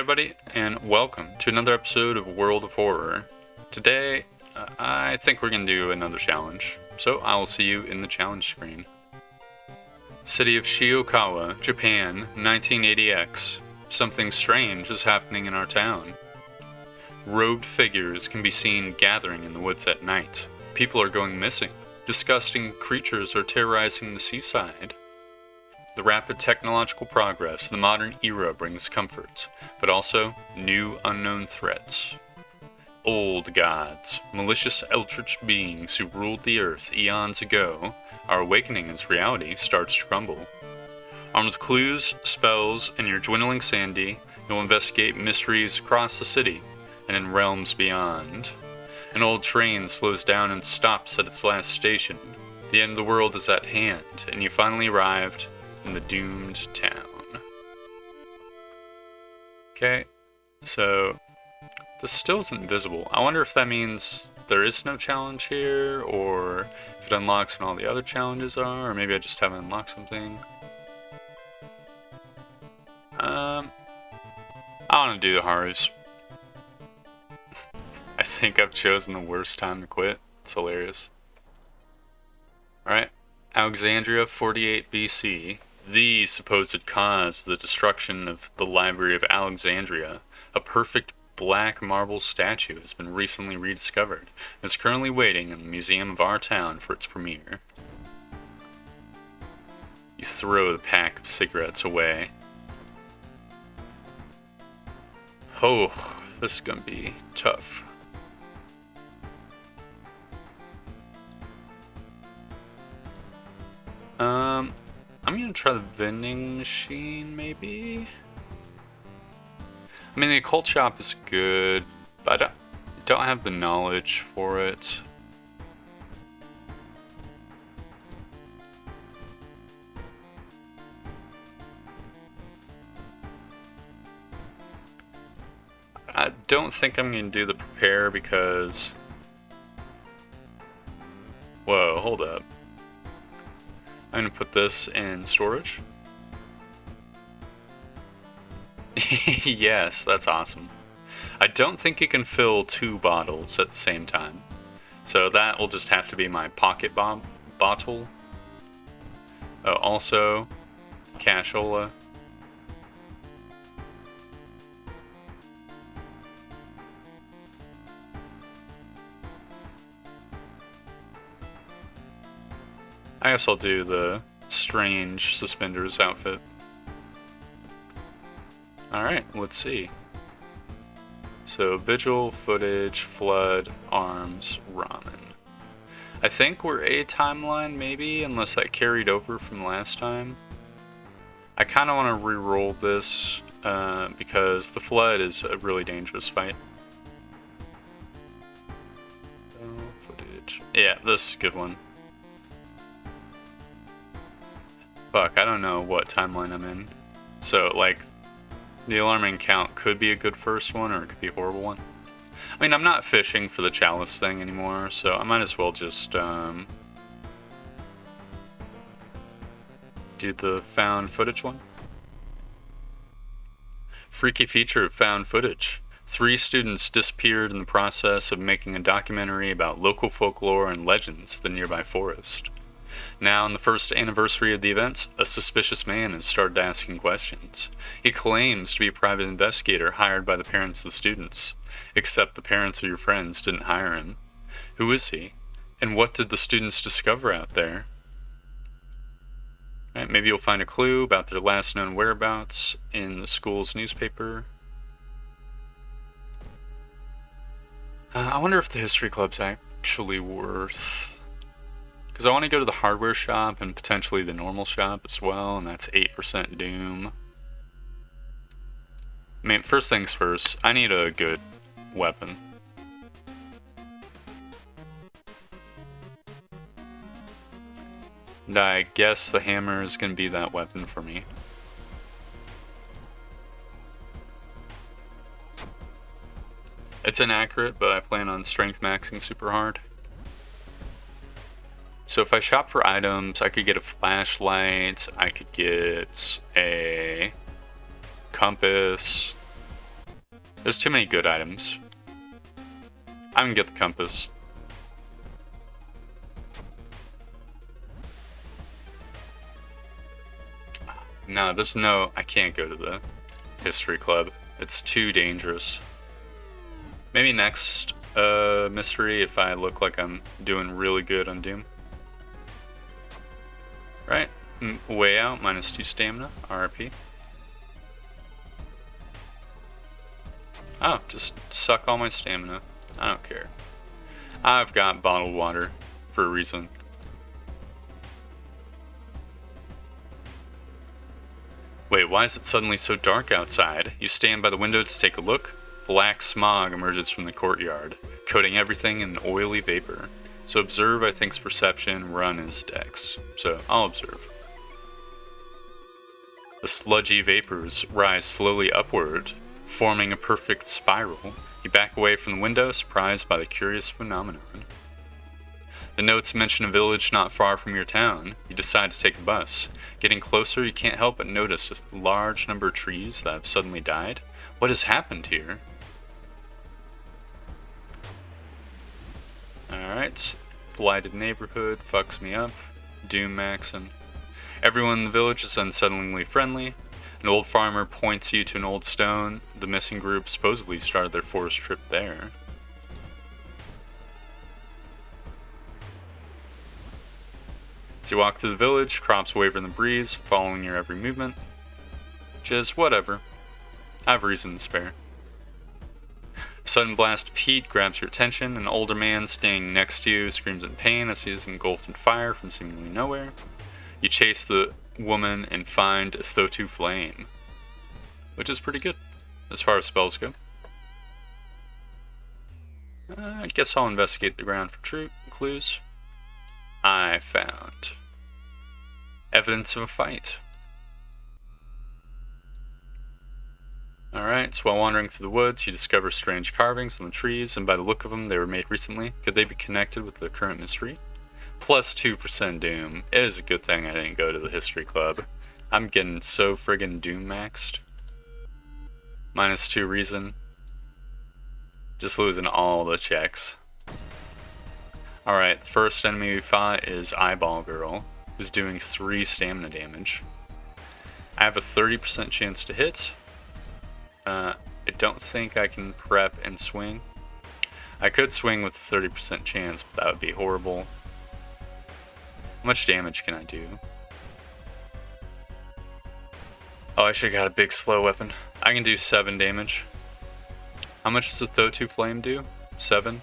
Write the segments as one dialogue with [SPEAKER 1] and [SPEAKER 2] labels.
[SPEAKER 1] everybody, and welcome to another episode of World of Horror. Today, I think we're going to do another challenge, so I will see you in the challenge screen. City of Shiokawa, Japan, 1980X. Something strange is happening in our town. Robed figures can be seen gathering in the woods at night. People are going missing. Disgusting creatures are terrorizing the seaside. The rapid technological progress of the modern era brings comfort, but also new unknown threats. Old gods, malicious eldritch beings who ruled the earth eons ago, are awakening as reality starts to crumble. Armed with clues, spells, and your dwindling sanity, you'll investigate mysteries across the city and in realms beyond. An old train slows down and stops at its last station. The end of the world is at hand, and you finally arrived in the doomed town. Okay, so this still isn't visible. I wonder if that means there is no challenge here, or if it unlocks when all the other challenges are, or maybe I just haven't unlocked something. I want to do the Harus. I think I've chosen the worst time to quit. It's hilarious. Alright, Alexandria 48 BC. The supposed cause of the destruction of the Library of Alexandria, a perfect black marble statue, has been recently rediscovered and is currently waiting in the museum of our town for its premiere. You throw the pack of cigarettes away. Oh, this is gonna be tough. I'm gonna try the vending machine, maybe? I mean, the occult shop is good, but I don't have the knowledge for it. I don't think I'm gonna do the prepare because... Whoa, hold up. I'm gonna put this in storage. Yes, that's awesome. I don't think you can fill 2 bottles at the same time. So that will just have to be my pocket bottle. Also, cashola. I guess I'll do the strange suspenders outfit. Alright, let's see. So, vigil, footage, flood, arms, ramen. I think we're a timeline, maybe, unless that carried over from last time. I kind of want to re-roll this, because the flood is a really dangerous fight. Footage. Yeah, this is a good one. Fuck, I don't know what timeline I'm in. So, like, the alarming count could be a good first one, or it could be a horrible one. I mean, I'm not fishing for the chalice thing anymore, so I might as well just, do the found footage one. Freaky feature of found footage. 3 students disappeared in the process of making a documentary about local folklore and legends of the nearby forest. Now, on the first anniversary of the events, a suspicious man has started asking questions. He claims to be a private investigator hired by the parents of the students, except the parents of your friends didn't hire him. Who is he? And what did the students discover out there? Right, maybe you'll find a clue about their last known whereabouts in the school's newspaper. I wonder if the history club's actually worth... Because I want to go to the hardware shop and potentially the normal shop as well, and that's 8% doom. I mean, first things first, I need a good weapon. And I guess the hammer is going to be that weapon for me. It's inaccurate, but I plan on strength maxing super hard. So if I shop for items, I could get a flashlight, I could get a compass, There's too many good items. I'm gonna get the compass. No, there's no... I can't go to the history club. It's too dangerous. Maybe next mystery if I look like I'm doing really good on Doom. Right. Way out, -2 stamina, RP. Oh, just suck all my stamina. I don't care. I've got bottled water for a reason. Wait, why is it suddenly so dark outside? You stand by the window to take a look. Black smog emerges from the courtyard, coating everything in oily vapor. So observe, I think's perception, run is dex. So I'll observe. The sludgy vapors rise slowly upward, forming a perfect spiral. You back away from the window, surprised by the curious phenomenon. The notes mention a village not far from your town. You decide to take a bus. Getting closer, you can't help but notice a large number of trees that have suddenly died. What has happened here? Alright, blighted neighborhood, fucks me up. Doom maxing. Everyone in the village is unsettlingly friendly. An old farmer points you to an old stone. The missing group supposedly started their forest trip there. As you walk through the village, crops waver in the breeze, following your every movement. Just whatever. I have reason to spare. A sudden blast of heat grabs your attention. An older man standing next to you screams in pain as he is engulfed in fire from seemingly nowhere. You chase the woman and find a Thotu flame, which is pretty good as far as spells go. I guess I'll investigate the ground for clues. I found evidence of a fight. Alright, so while wandering through the woods, you discover strange carvings on the trees, and by the look of them, they were made recently. Could they be connected with the current mystery? Plus 2% Doom. It is a good thing I didn't go to the history club. I'm getting so friggin' Doom maxed. -2 reason. Just losing all the checks. Alright, first enemy we fought is Eyeball Girl, who's doing 3 stamina damage. I have a 30% chance to hit. I don't think I can prep and swing. I could swing with a 30% chance, but that would be horrible. How much damage can I do? Oh, I should've got a big slow weapon. I can do 7 damage. How much does the Thotu Flame do? 7?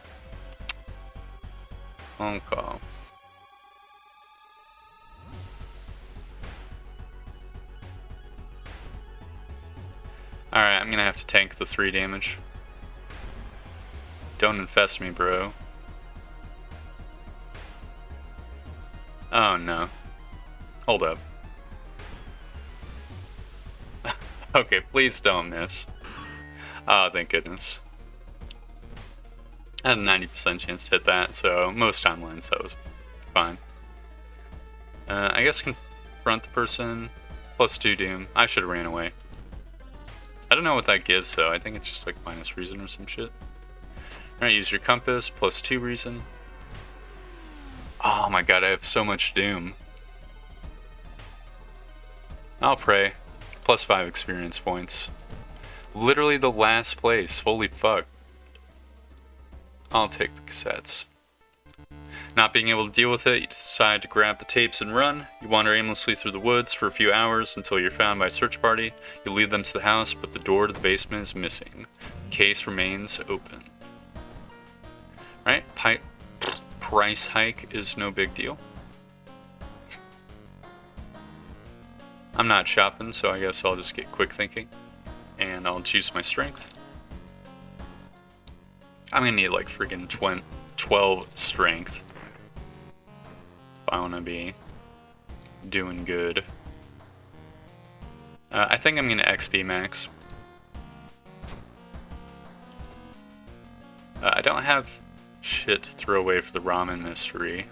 [SPEAKER 1] Okay. Alright, I'm gonna have to tank the 3 damage. Don't infest me, bro. Oh no. Hold up. Okay, please don't miss. Oh, thank goodness. I had a 90% chance to hit that, so most timelines that was fine. I guess confront the person. +2 Doom. I should have ran away. I don't know what that gives though. I think it's just like minus reason or some shit. Alright, use your compass. +2 reason. Oh my god, I have so much Doom. I'll pray. +5 experience points. Literally the last place. Holy fuck. I'll take the cassettes. Not being able to deal with it, you decide to grab the tapes and run. You wander aimlessly through the woods for a few hours until you're found by a search party. You lead them to the house, but the door to the basement is missing. The case remains open. Right, price hike is no big deal. I'm not shopping, so I guess I'll just get quick thinking. And I'll choose my strength. I'm gonna need like friggin' 12 strength if I wanna be doing good. I think I'm gonna XP max. I don't have shit to throw away for the ramen mystery.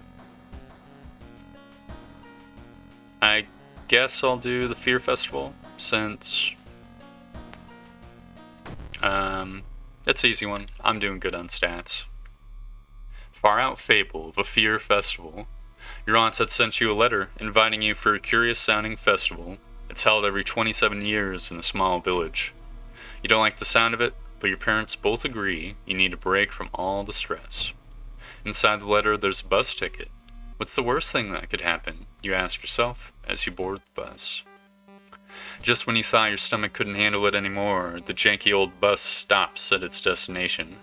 [SPEAKER 1] I guess I'll do the Fear Festival since It's an easy one. I'm doing good on stats. Far out fable of a fear festival. Your aunts had sent you a letter inviting you for a curious-sounding festival. It's held every 27 years in a small village. You don't like the sound of it, but your parents both agree you need a break from all the stress. Inside the letter, there's a bus ticket. What's the worst thing that could happen? You ask yourself as you board the bus. Just when you thought your stomach couldn't handle it anymore, the janky old bus stops at its destination.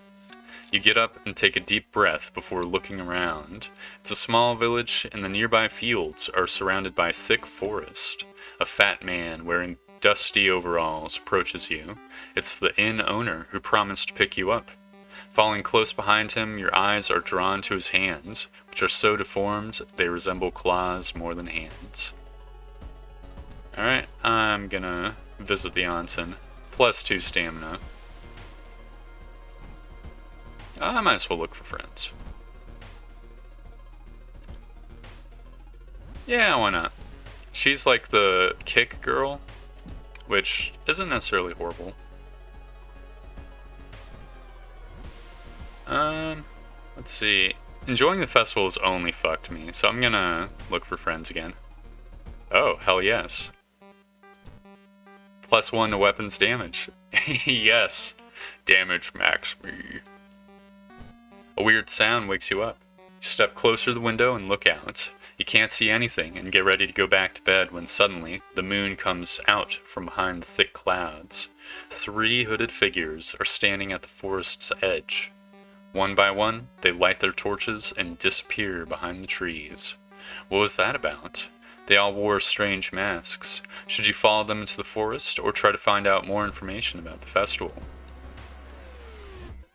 [SPEAKER 1] You get up and take a deep breath before looking around. It's a small village, and the nearby fields are surrounded by thick forest. A fat man wearing dusty overalls approaches you. It's the inn owner who promised to pick you up. Following close behind him, your eyes are drawn to his hands, which are so deformed they resemble claws more than hands. Alright, I'm gonna visit the onsen. +2 stamina. I might as well look for friends. Yeah, why not? She's like the kick girl, which isn't necessarily horrible. Let's see. Enjoying the festival has only fucked me, so I'm gonna look for friends again. Oh, hell yes. +1 to weapons damage. Yes. Damage max me. A weird sound wakes you up. You step closer to the window and look out. You can't see anything and get ready to go back to bed when suddenly the moon comes out from behind the thick clouds. 3 hooded figures are standing at the forest's edge. One by one, they light their torches and disappear behind the trees. What was that about? They all wore strange masks. Should you follow them into the forest or try to find out more information about the festival?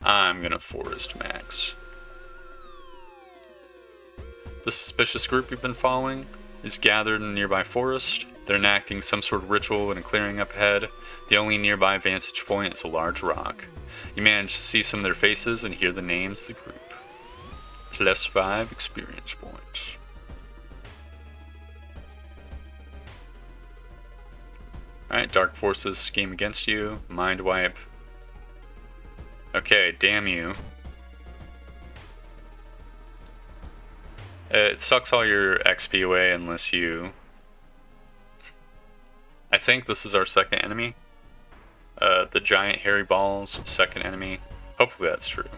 [SPEAKER 1] I'm gonna forest max. The suspicious group you've been following is gathered in a nearby forest. They're enacting some sort of ritual in a clearing up ahead. The only nearby vantage point is a large rock. You manage to see some of their faces and hear the names of the group. +5 experience points. Alright, dark forces scheme against you. Mind wipe. Okay, damn you. It sucks all your XP away unless you... I think this is our second enemy. The giant hairy balls, second enemy. Hopefully that's true.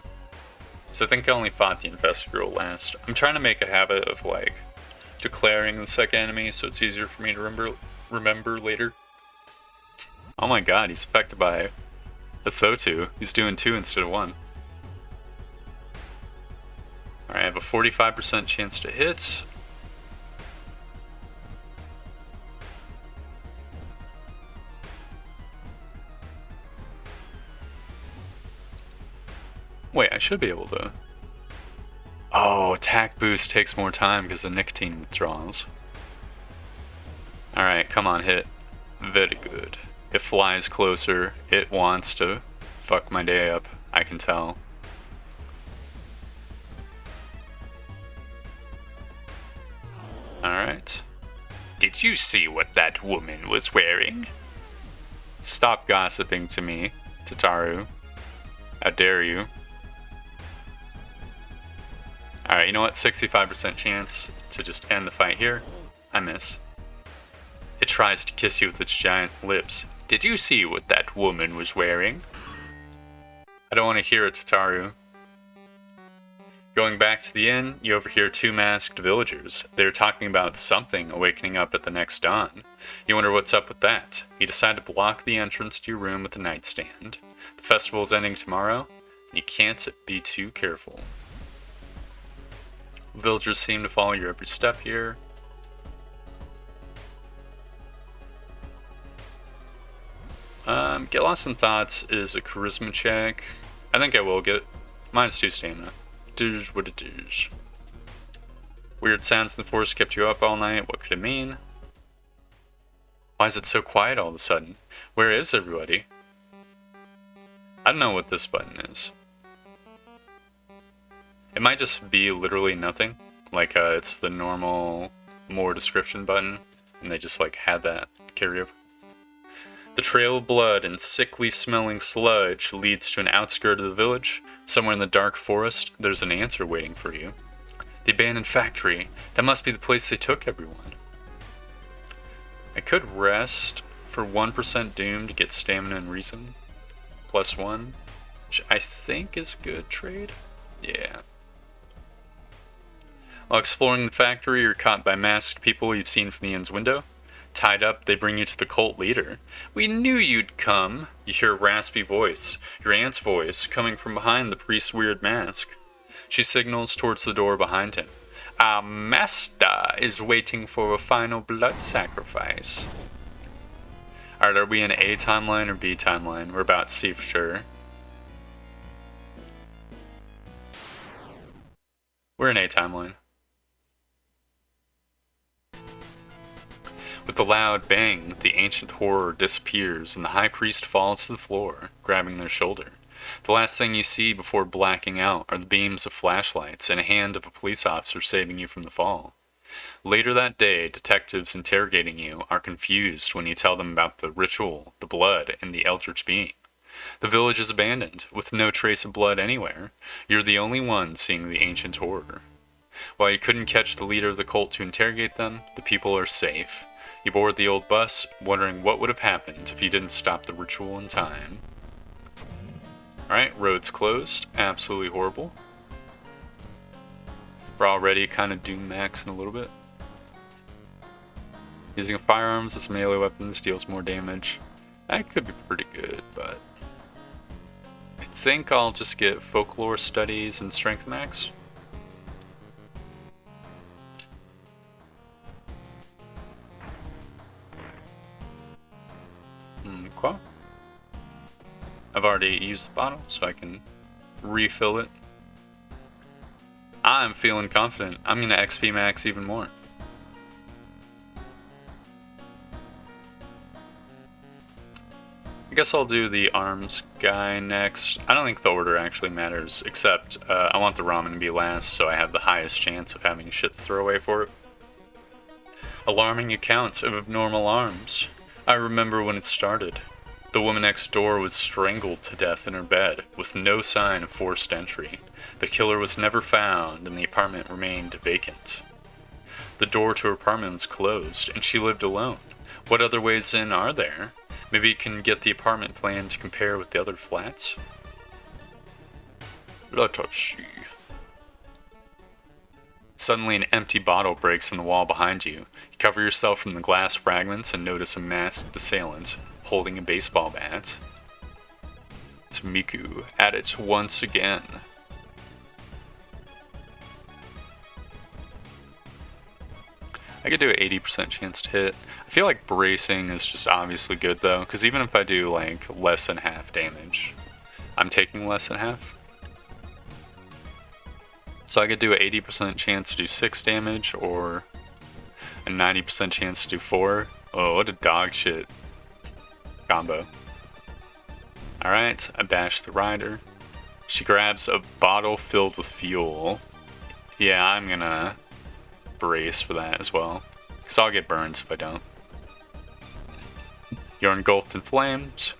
[SPEAKER 1] So I think I only fought the infested girl last. I'm trying to make a habit of like declaring the second enemy so it's easier for me to remember later. Oh my god, he's affected by the Thotu. He's doing 2 instead of 1. Alright, I have a 45% chance to hit. Wait, I should be able to... Oh, attack boost takes more time because the nicotine withdrawals. Alright, come on, hit. Very good. It flies closer. It wants to fuck my day up. I can tell. Alright. Did you see what that woman was wearing? Stop gossiping to me, Tataru. How dare you? Alright, you know what? 65% chance to just end the fight here. I miss. It tries to kiss you with its giant lips. Did you see what that woman was wearing? I don't want to hear it, Tataru. Going back to the inn, you overhear 2 masked villagers. They're talking about something awakening up at the next dawn. You wonder what's up with that. You decide to block the entrance to your room with a nightstand. The festival's ending tomorrow, and you can't be too careful. Villagers seem to follow your every step here. Get Lost in Thoughts is a charisma check. I think I will get it. -2 stamina. Doos what it doos. Weird sounds in the forest kept you up all night. What could it mean? Why is it so quiet all of a sudden? Where is everybody? I don't know what this button is. It might just be literally nothing. Like it's the normal more description button. And they just like had that carryover. The trail of blood and sickly smelling sludge leads to an outskirt of the village. Somewhere in the dark forest, there's an answer waiting for you. The abandoned factory. That must be the place they took everyone. I could rest for 1% doom to get stamina and reason. +1. Which I think is good trade. Yeah. While exploring the factory, you're caught by masked people you've seen from the inn's window. Tied up, they bring you to the cult leader. We knew you'd come. You hear a raspy voice, your aunt's voice, coming from behind the priest's weird mask. She signals towards the door behind him. Our master is waiting for a final blood sacrifice. Alright, are we in A timeline or B timeline? We're about to see for sure. We're in A timeline. With a loud bang, the ancient horror disappears and the high priest falls to the floor, grabbing their shoulder. The last thing you see before blacking out are the beams of flashlights and a hand of a police officer saving you from the fall. Later that day, detectives interrogating you are confused when you tell them about the ritual, the blood, and the eldritch beam. The village is abandoned, with no trace of blood anywhere. You're the only one seeing the ancient horror. While you couldn't catch the leader of the cult to interrogate them, the people are safe. You board the old bus, wondering what would have happened if you didn't stop the ritual in time. Alright, road's closed. Absolutely horrible. We're already kind of doom maxing a little bit. Using firearms as melee weapons deals more damage. That could be pretty good, but I think I'll just get folklore studies and strength max. Okay. I've already used the bottle, so I can refill it. I'm feeling confident. I'm going to XP max even more. I guess I'll do the arms guy next. I don't think the order actually matters, except I want the ramen to be last, so I have the highest chance of having shit to throw away for it. Alarming accounts of abnormal arms. I remember when it started. The woman next door was strangled to death in her bed, with no sign of forced entry. The killer was never found, and the apartment remained vacant. The door to her apartment was closed, and she lived alone. What other ways in are there? Maybe you can get the apartment plan to compare with the other flats? Let us see. Suddenly an empty bottle breaks in the wall behind you. You cover yourself from the glass fragments and notice a masked assailant holding a baseball bat. It's Miku at it once again. I could do an 80% chance to hit. I feel like bracing is just obviously good though, because even if I do like less than half damage, I'm taking less than half. So I could do an 80% chance to do 6 damage or a 90% chance to do 4. Oh, what a dog shit combo. Alright, I bash the rider. She grabs a bottle filled with fuel. Yeah, I'm gonna brace for that as well, because I'll get burns if I don't. You're engulfed in flames.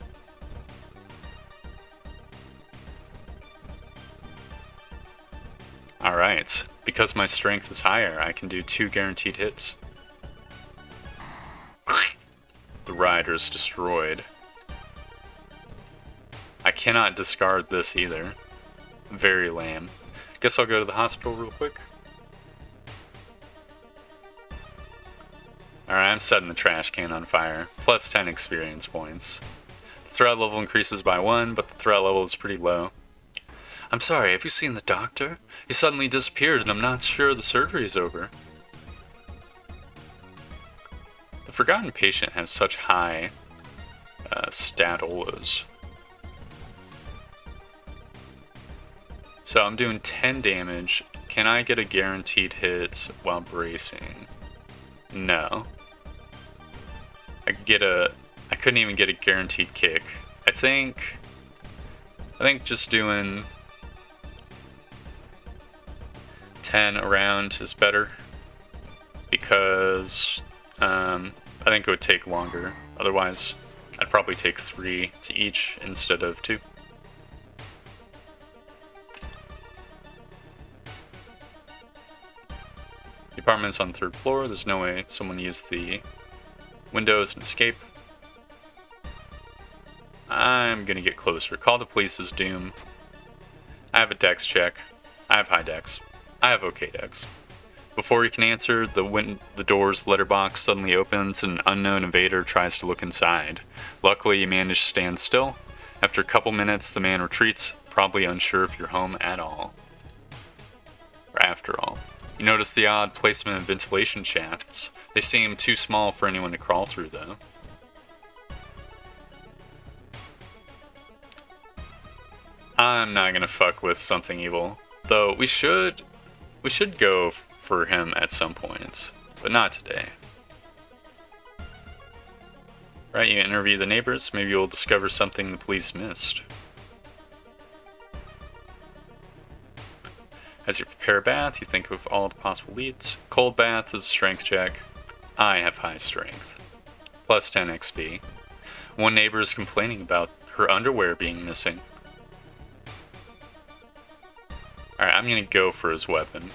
[SPEAKER 1] Alright, because my strength is higher, I can do 2 guaranteed hits. The rider's destroyed. I cannot discard this either. Very lame. Guess I'll go to the hospital real quick. Alright, I'm setting the trash can on fire. Plus 10 experience points. The threat level increases by 1, but the threat level is pretty low. I'm sorry, have you seen the doctor? He suddenly disappeared and I'm not sure the surgery is over. The Forgotten Patient has such high statolas. So I'm doing 10 damage. Can I get a guaranteed hit while bracing? No. I couldn't even get a guaranteed kick. I think just doing 10 around is better, because I think it would take longer. Otherwise, I'd probably take 3 to each instead of 2. The apartment's on the 3rd floor. There's no way someone used the windows and escape. I'm gonna get closer. Call the police is doom. I have a dex check. I have high dex. I have okay dex. Before you can answer, the door's letterbox suddenly opens and an unknown invader tries to look inside. Luckily, you manage to stand still. After a couple minutes, the man retreats, probably unsure if you're home at all. Or after all. You notice the odd placement of ventilation shafts. They seem too small for anyone to crawl through, though. I'm not gonna fuck with something evil. Though, we should go for him at some point, but not today. Right, you interview the neighbors, maybe you'll discover something the police missed. As you prepare a bath, you think of all the possible leads. Cold bath is a strength check. I have high strength. Plus 10 XP. One neighbor is complaining about her underwear being missing. Alright, I'm gonna go for his weapon.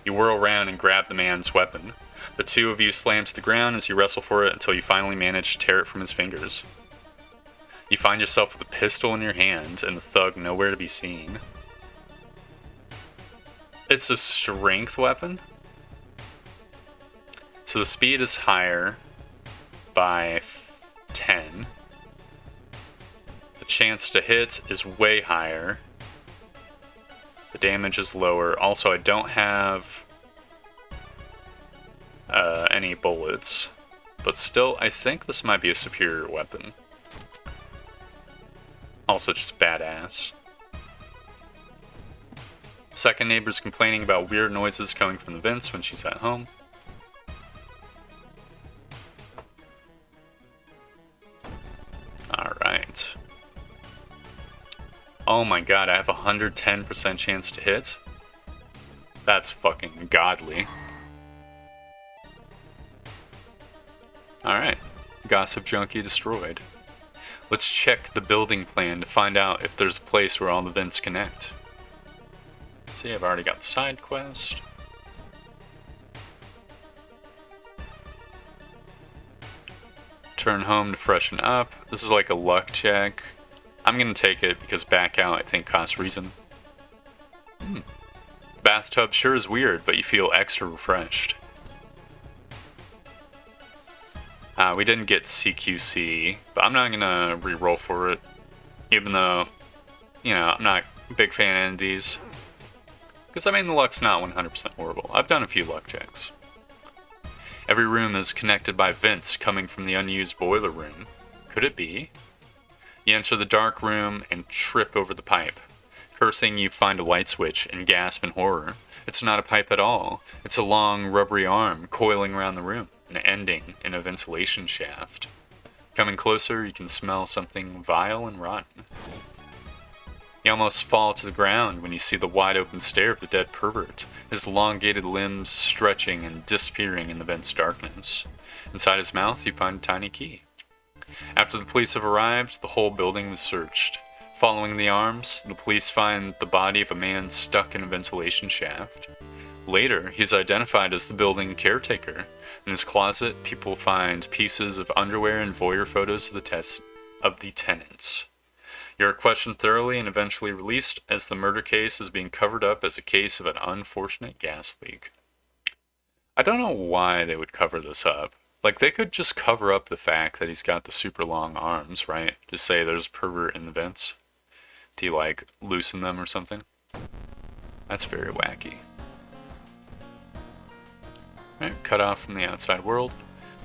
[SPEAKER 1] You whirl around and grab the man's weapon. The two of you slam to the ground as you wrestle for it until you finally manage to tear it from his fingers. You find yourself with a pistol in your hand and the thug nowhere to be seen. It's a strength weapon? So the speed is higher by 10. The chance to hit is way higher. The damage is lower. Also, I don't have any bullets. But still, I think this might be a superior weapon. Also just badass. Second neighbor's complaining about weird noises coming from the vents when she's at home. Alright. Oh my god, I have a 110% chance to hit? That's fucking godly. Alright. Gossip Junkie destroyed. Let's check the building plan to find out if there's a place where all the vents connect. See, I've already got the side quest. Turn home to freshen up. This is like a luck check. I'm gonna take it because back out I think costs reason. The bathtub sure is weird, but you feel extra refreshed. We didn't get CQC, but I'm not gonna re-roll for it. Even though, you know, I'm not a big fan of these. Because, I mean, the luck's not 100% horrible. I've done a few luck checks. Every room is connected by vents coming from the unused boiler room. Could it be? You enter the dark room and trip over the pipe. Cursing, you find a light switch and gasp in horror. It's not a pipe at all. It's a long, rubbery arm coiling around the room and ending in a ventilation shaft. Coming closer, you can smell something vile and rotten. You almost fall to the ground when you see the wide-open stare of the dead pervert, his elongated limbs stretching and disappearing in the vent's darkness. Inside his mouth, you find a tiny key. After the police have arrived, the whole building was searched. Following the arms, the police find the body of a man stuck in a ventilation shaft. Later, he's identified as the building caretaker. In his closet, people find pieces of underwear and voyeur photos of the tenants. You're questioned thoroughly and eventually released as the murder case is being covered up as a case of an unfortunate gas leak. I don't know why they would cover this up. Like, they could just cover up the fact that he's got the super long arms, right? Just say there's a pervert in the vents. Do you, like, loosen them or something? That's very wacky. Alright, cut off from the outside world.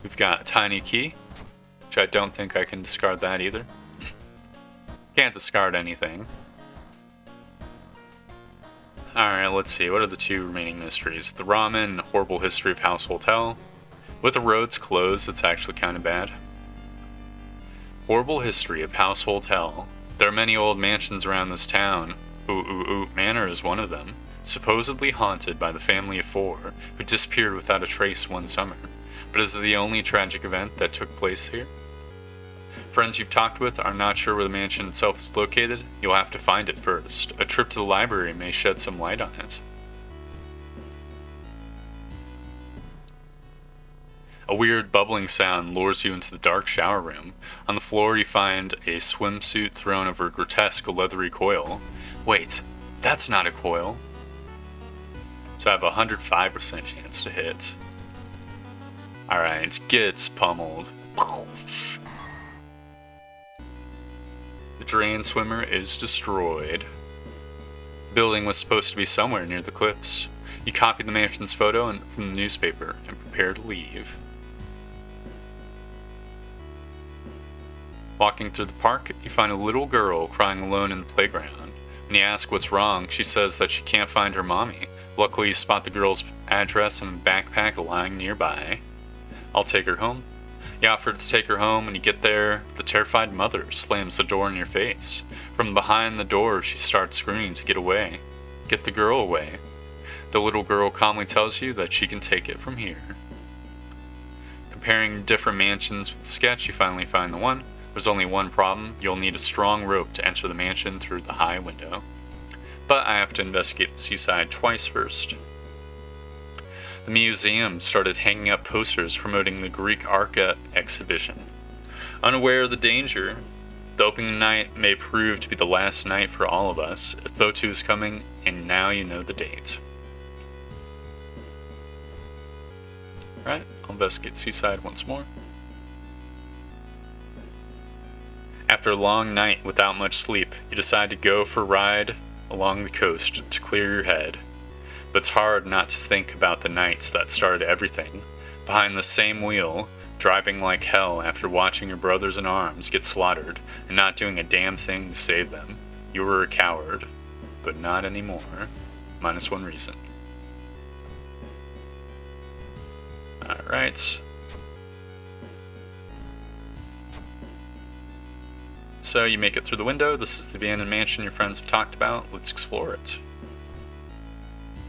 [SPEAKER 1] We've got a tiny key, which I don't think I can discard that either. Can't discard anything. Alright, let's see. What are the two remaining mysteries? The ramen and horrible history of Household Hell. With the roads closed, it's actually kind of bad. Horrible history of Household Hell. There are many old mansions around this town. Manor is one of them. Supposedly haunted by the family of 4, who disappeared without a trace one summer. but is it the only tragic event that took place here? Friends you've talked with are not sure where the mansion itself is located. You'll have to find it first. A trip to the library may shed some light on it. A weird bubbling sound lures you into the dark shower room. On the floor you find a swimsuit thrown over a grotesque leathery coil. Wait, that's not a coil. So I have a 105% chance to hit. Alright, gets pummeled. The drain swimmer is destroyed. The building was supposed to be somewhere near the cliffs. You copy the mansion's photo from the newspaper and prepare to leave. Walking through the park, you find a little girl crying alone in the playground. When you ask what's wrong, she says that she can't find her mommy. Luckily, you spot the girl's address in a backpack lying nearby. I'll take her home. You offer to take her home. When you get there, the terrified mother slams the door in your face. From behind the door, she starts screaming to get away. Get the girl away. The little girl calmly tells you that she can take it from here. Comparing different mansions with the sketch, you finally find the one. There's only one problem. You'll need a strong rope to enter the mansion through the high window. But I have to investigate the seaside twice first. The museum started hanging up posters promoting the Greek art exhibition. Unaware of the danger, the opening night may prove to be the last night for all of us. Thotu is coming, and now you know the date. Alright, I'll investigate seaside once more. After a long night without much sleep, you decide to go for a ride along the coast to clear your head. But it's hard not to think about the nights that started everything. Behind the same wheel, driving like hell after watching your brothers in arms get slaughtered and not doing a damn thing to save them. You were a coward, but not anymore. -1 reason. Alright. So you make it through the window. This is the abandoned mansion your friends have talked about. Let's explore it.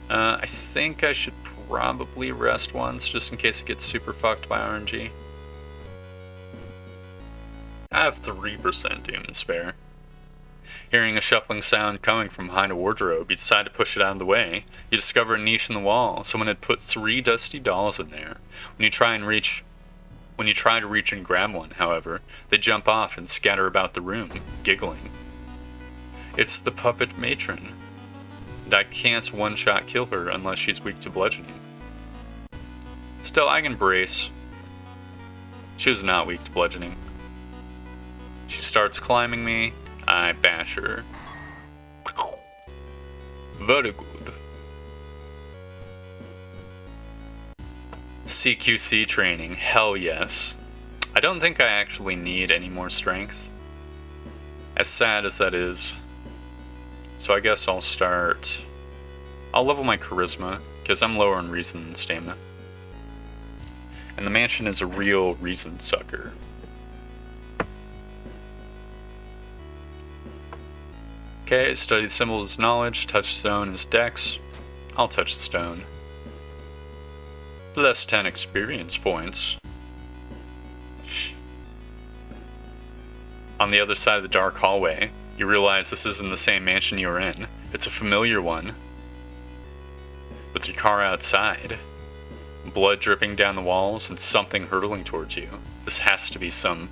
[SPEAKER 1] I think I should probably rest once, just in case it gets super fucked by RNG. I have 3% doom and spare. Hearing a shuffling sound coming from behind a wardrobe, you decide to push it out of the way. You discover a niche in the wall. Someone had put 3 dusty dolls in there. When you try to reach and grab one, however, they jump off and scatter about the room, giggling. It's the puppet matron, and I can't one-shot kill her unless she's weak to bludgeoning. Still, I can brace. She was not weak to bludgeoning. She starts climbing me, I bash her. Very good. CQC training, hell yes. I don't think I actually need any more strength, as sad as that is. So I guess I'll level my charisma, because I'm lower on reason than stamina. And the mansion is a real reason sucker. Okay, study the symbols as knowledge, touch stone as dex. I'll touch the stone. Plus 10 experience points. On the other side of the dark hallway, you realize this isn't the same mansion you were in. It's a familiar one. With your car outside, blood dripping down the walls, and something hurtling towards you. This has to be some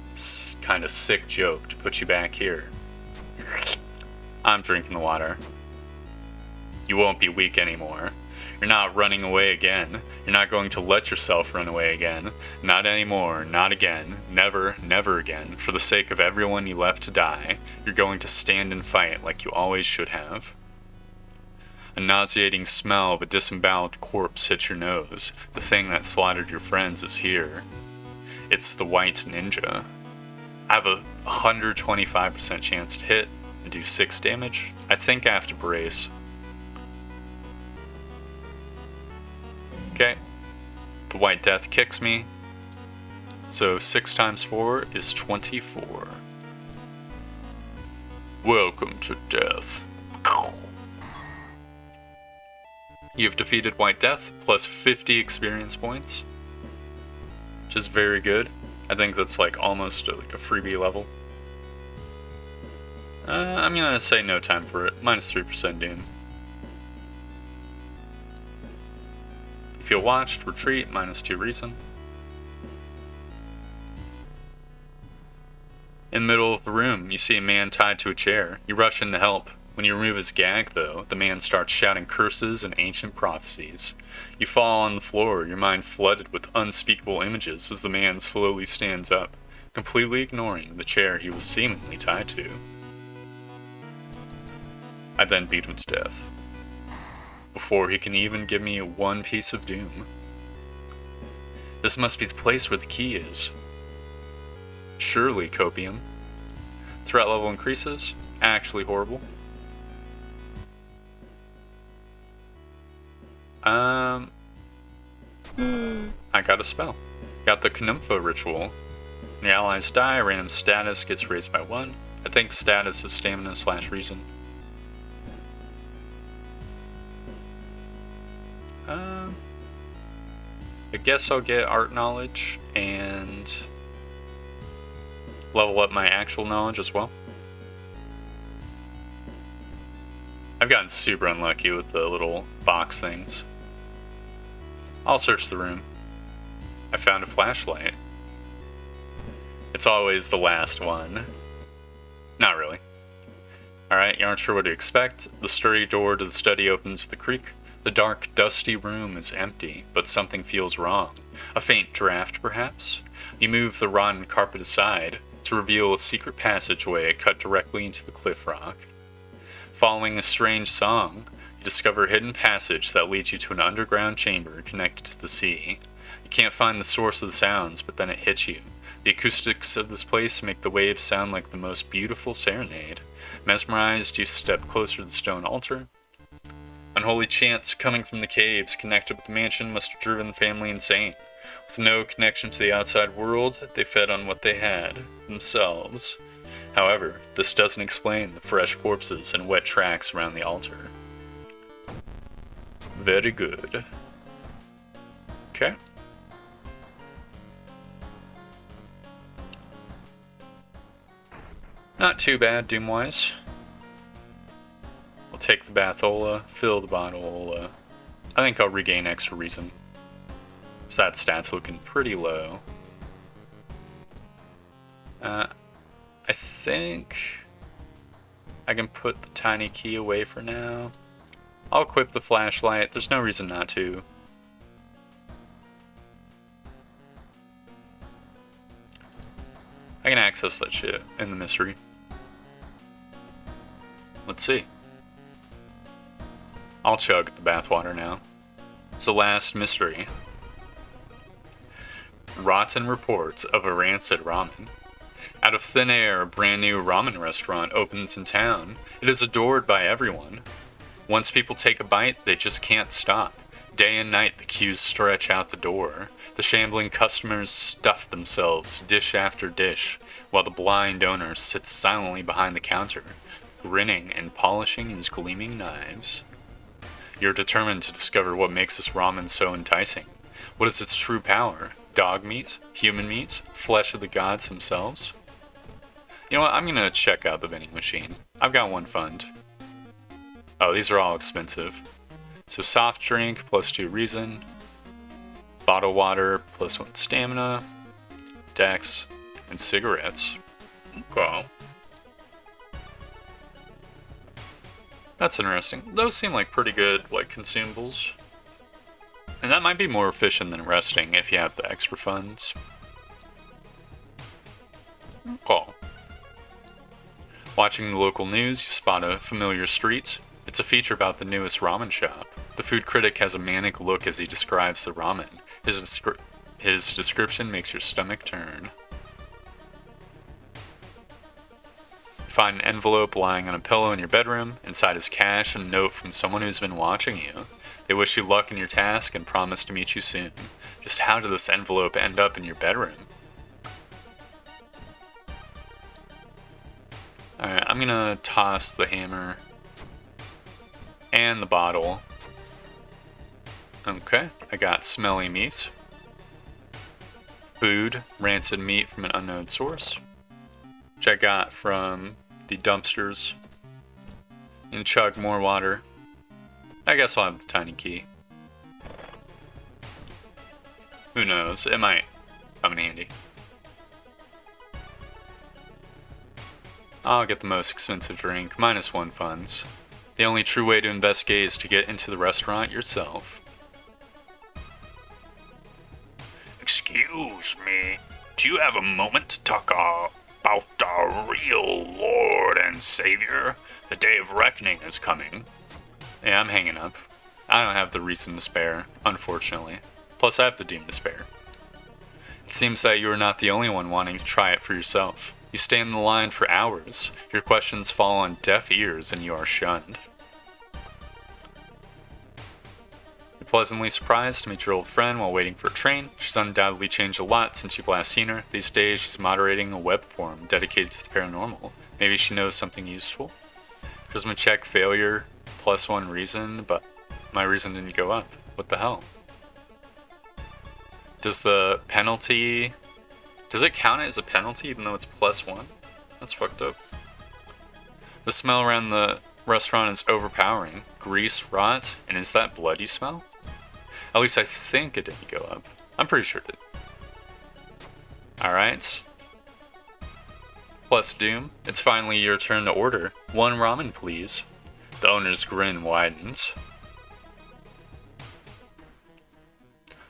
[SPEAKER 1] kind of sick joke to put you back here. I'm drinking the water. You won't be weak anymore. You're not running away again. You're not going to let yourself run away again. Not anymore, not again, never, never again. For the sake of everyone you left to die, you're going to stand and fight like you always should have. A nauseating smell of a disemboweled corpse hits your nose. The thing that slaughtered your friends is here. It's the White Ninja. I have a 125% chance to hit and do 6 damage. I think I have to brace. Okay, the White Death kicks me, so 6 times 4 is 24. Welcome to death. You've defeated White Death, plus 50 experience points. which is very good. I think that's like almost like a freebie level. I'm gonna say no time for it. Minus 3% Doom. You feel watched, retreat, minus 2 reason. In the middle of the room, you see a man tied to a chair. You rush in to help. When you remove his gag, though, the man starts shouting curses and ancient prophecies. You fall on the floor, your mind flooded with unspeakable images as the man slowly stands up, completely ignoring the chair he was seemingly tied to. I then beat him to death, before he can even give me one piece of doom. This must be the place where the key is. Surely, copium. Threat level increases. Actually horrible. I got a spell. Got the Knumfa ritual. When your allies die, random status gets raised by 1. I think status is stamina / reason. I guess I'll get art knowledge and level up my actual knowledge as well. I've gotten super unlucky with the little box things. I'll search the room. I found a flashlight. It's always the last one. Not really. Alright, you aren't sure what to expect. The sturdy door to the study opens with a creak. The dark, dusty room is empty, but something feels wrong. A faint draft, perhaps? You move the rotten carpet aside to reveal a secret passageway cut directly into the cliff rock. Following a strange song, you discover a hidden passage that leads you to an underground chamber connected to the sea. You can't find the source of the sounds, but then it hits you. The acoustics of this place make the waves sound like the most beautiful serenade. Mesmerized, you step closer to the stone altar. Unholy chants coming from the caves connected with the mansion must have driven the family insane. With no connection to the outside world, they fed on what they had, themselves. However, this doesn't explain the fresh corpses and wet tracks around the altar. Very good. Okay. Not too bad, Doom-wise. I'll take the Bathola, fill the bottle. I think I'll regain extra reason. So that stat's looking pretty low. I think I can put the tiny key away for now. I'll equip the flashlight. There's no reason not to. I can access that shit in the mystery. Let's see. I'll chug the bathwater now. It's the last mystery. Rotten reports of a rancid ramen. Out of thin air, a brand new ramen restaurant opens in town. It is adored by everyone. Once people take a bite, they just can't stop. Day and night, the queues stretch out the door. The shambling customers stuff themselves, dish after dish, while the blind owner sits silently behind the counter, grinning and polishing his gleaming knives. You're determined to discover what makes this ramen so enticing. What is its true power? Dog meat? Human meat? Flesh of the gods themselves? You know what? I'm gonna check out the vending machine. I've got one fund. Oh, these are all expensive. So soft drink, plus 2 reason. Bottled water, plus 1 stamina. Dex, and cigarettes. Okay. That's interesting. Those seem like pretty good, like, consumables. And that might be more efficient than resting if you have the extra funds. Okay. Watching the local news, you spot a familiar street. It's a feature about the newest ramen shop. The food critic has a manic look as he describes the ramen. His description makes your stomach turn. Find an envelope lying on a pillow in your bedroom. Inside is cash and a note from someone who's been watching you. They wish you luck in your task and promise to meet you soon. Just how did this envelope end up in your bedroom? Alright, I'm gonna toss the hammer and the bottle. Okay, I got smelly meat. Food, rancid meat from an unknown source, which I got from the dumpsters. And chug more water. I guess I'll have the tiny key. Who knows? It might come in handy. I'll get the most expensive drink, -1 funds. The only true way to investigate is to get into the restaurant yourself. Excuse me, do you have a moment to talk about our real Lord and Savior? The day of reckoning is coming. Yeah, I'm hanging up. I don't have the reason to spare, unfortunately. Plus, I have the doom to spare. It seems that you are not the only one wanting to try it for yourself. You stand in the line for hours. Your questions fall on deaf ears and you are shunned. You're pleasantly surprised to meet your old friend while waiting for a train. She's undoubtedly changed a lot since you've last seen her. These days, she's moderating a web forum dedicated to the paranormal. Maybe she knows something useful? Charisma check failure, +1 reason, but my reason didn't go up. What the hell? Does the penalty... Does it count as a penalty even though it's +1? That's fucked up. The smell around the restaurant is overpowering. Grease, rot, and is that blood you smell? At least I think it didn't go up. I'm pretty sure it did. Alright. Plus doom. It's finally your turn to order. 1 ramen, please. The owner's grin widens.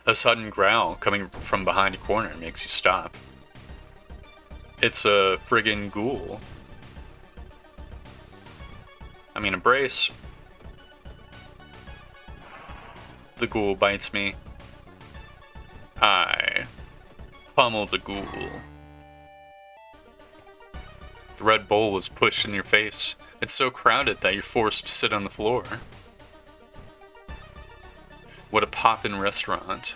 [SPEAKER 1] A sudden growl coming from behind a corner makes you stop. It's a friggin' ghoul. I mean, a brace. The ghoul bites me. I pummel the ghoul. The red bowl is pushed in your face. It's so crowded that you're forced to sit on the floor. What a poppin' restaurant.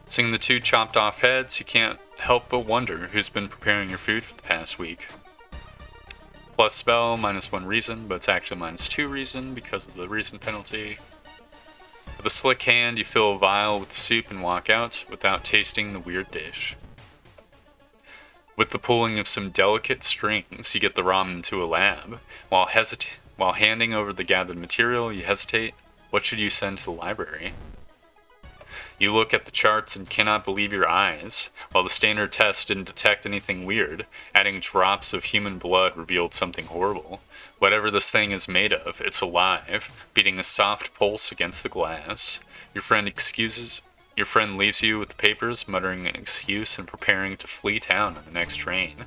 [SPEAKER 1] Seeing the 2 chopped off heads, you can't help but wonder who's been preparing your food for the past week. Plus spell, -1 reason, but it's actually -2 reason because of the reason penalty. With a slick hand, you fill a vial with the soup and walk out without tasting the weird dish. With the pulling of some delicate strings, you get the ramen to a lab. While handing over the gathered material, you hesitate. What should you send to the library? You look at the charts and cannot believe your eyes. While the standard test didn't detect anything weird, adding drops of human blood revealed something horrible. Whatever this thing is made of, it's alive, beating a soft pulse against the glass. Your friend leaves you with the papers, muttering an excuse and preparing to flee town on the next train.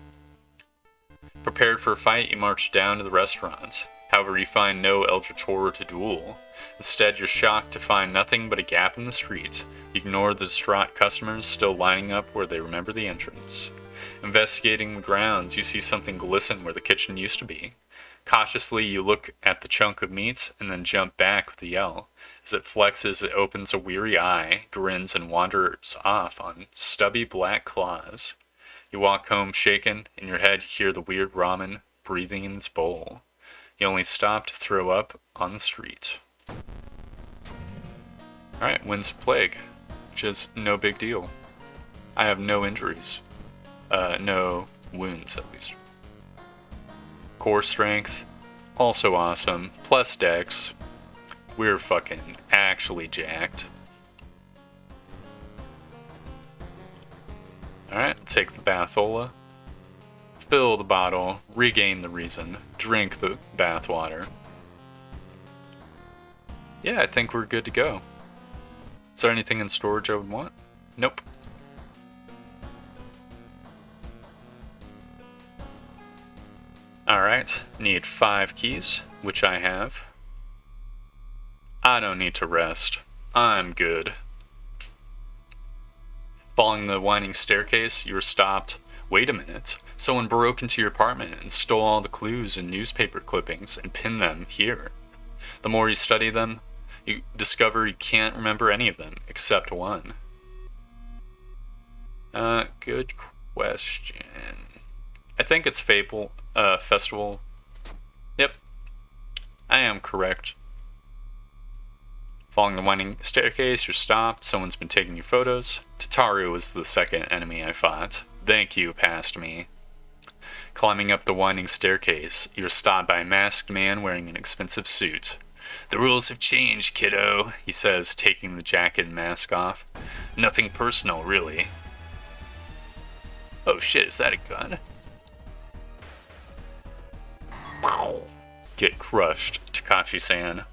[SPEAKER 1] Prepared for a fight, you march down to the restaurant. However, you find no eldritch horror to duel. Instead, you're shocked to find nothing but a gap in the street. You ignore the distraught customers still lining up where they remember the entrance. Investigating the grounds, you see something glisten where the kitchen used to be. Cautiously, you look at the chunk of meat and then jump back with a yell. As it flexes, it opens a weary eye, grins, and wanders off on stubby black claws. You walk home shaken. In your head, you hear the weird ramen breathing in its bowl. You only stop to throw up on the street. Alright, wins plague, which is no big deal. I have no injuries. No wounds, at least. Core strength, also awesome. Plus dex. We're fucking actually jacked. Alright, take the bathola. Fill the bottle, regain the reason, drink the bathwater. Yeah, I think we're good to go. Is there anything in storage I would want? Nope. Alright, need 5 keys, which I have. I don't need to rest. I'm good. Following the winding staircase, you were stopped. Wait a minute. Someone broke into your apartment and stole all the clues and newspaper clippings and pinned them here. The more you study them, you discover you can't remember any of them except one. Good question. I think it's Fable, Festival. Yep. I am correct. Following the winding staircase, you're stopped. Someone's been taking your photos. To Taru was the second enemy I fought. Thank you, past me. Climbing up the winding staircase, you're stopped by a masked man wearing an expensive suit. The rules have changed, kiddo, he says, taking the jacket and mask off. Nothing personal, really. Oh shit, is that a gun? Get crushed, Takashi-san.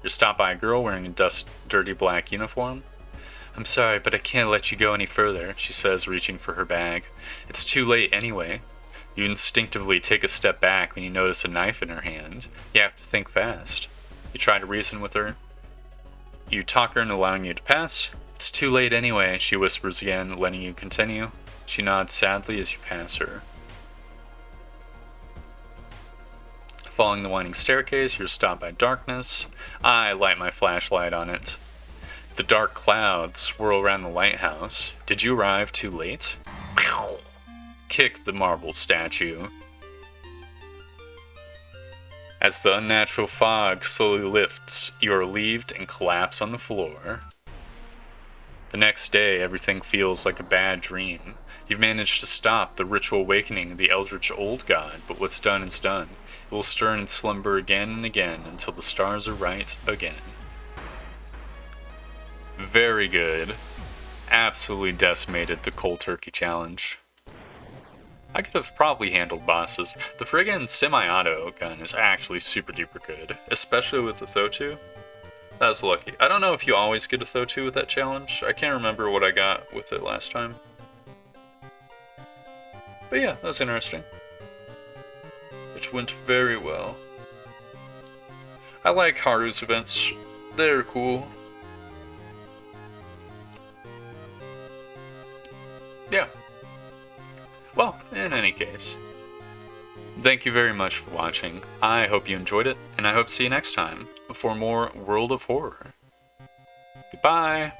[SPEAKER 1] You're stopped by a girl wearing a dirty black uniform. I'm sorry, but I can't let you go any further, she says, reaching for her bag. It's too late anyway. You instinctively take a step back when you notice a knife in her hand. You have to think fast. You try to reason with her. You talk her into allowing you to pass. It's too late anyway, she whispers again, letting you continue. She nods sadly as you pass her. Following the winding staircase, you're stopped by darkness. I light my flashlight on it. The dark clouds swirl around the lighthouse. Did you arrive too late? Kick the marble statue. As the unnatural fog slowly lifts, you are relieved and collapse on the floor. The next day, everything feels like a bad dream. You've managed to stop the ritual awakening of the eldritch old god, but what's done is done. It will stir in slumber again and again until the stars are right again. Very good. Absolutely decimated the cold turkey challenge. I could have probably handled bosses. The friggin' semi-auto gun is actually super duper good, especially with the Thotu. That was lucky. I don't know if you always get a Thotu with that challenge. I can't remember what I got with it last time. But yeah, that was interesting. It went very well. I like Haru's events. They're cool. Yeah. Well, in any case, thank you very much for watching. I hope you enjoyed it, and I hope to see you next time for more World of Horror. Goodbye!